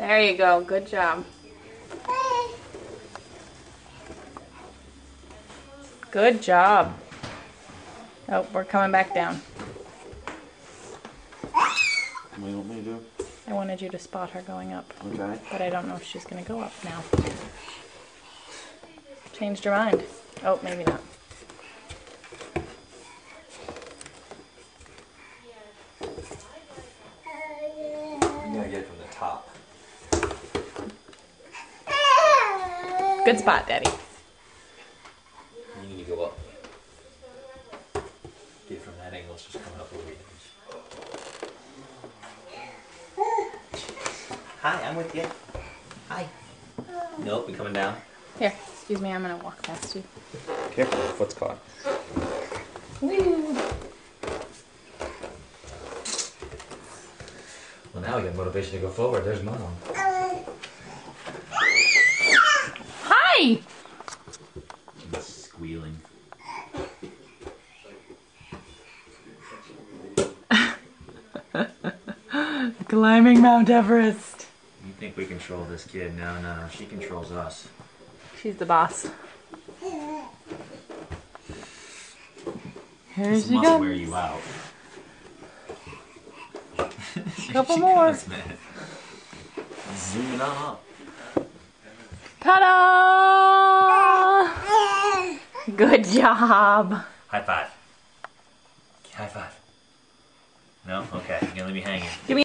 There you go. Good job. Good job. Oh, we're coming back down. What do you want me to do? I wanted you to spot her going up. Okay. But I don't know if she's going to go up now. Changed her mind. Oh, maybe not. I'm gonna get it from the top. Good spot, Daddy. You need to go up. Get it from that angle, it's just coming up over the edge. Hi, I'm with you. Hi. Nope, we're coming down. Here, excuse me, I'm going to walk past you. Careful, your foot's caught. Woo! Well, now we got motivation to go forward. There's Mom. Hi! She's squealing. Climbing Mount Everest. You think we control this kid? No, no, she controls us. She's the boss. Here This she must goes. wear you out. Couple more. Goes, man. Zooming on up. Ta-da! Good job. High five. High five. No? Okay, you're gonna leave me hanging. Give me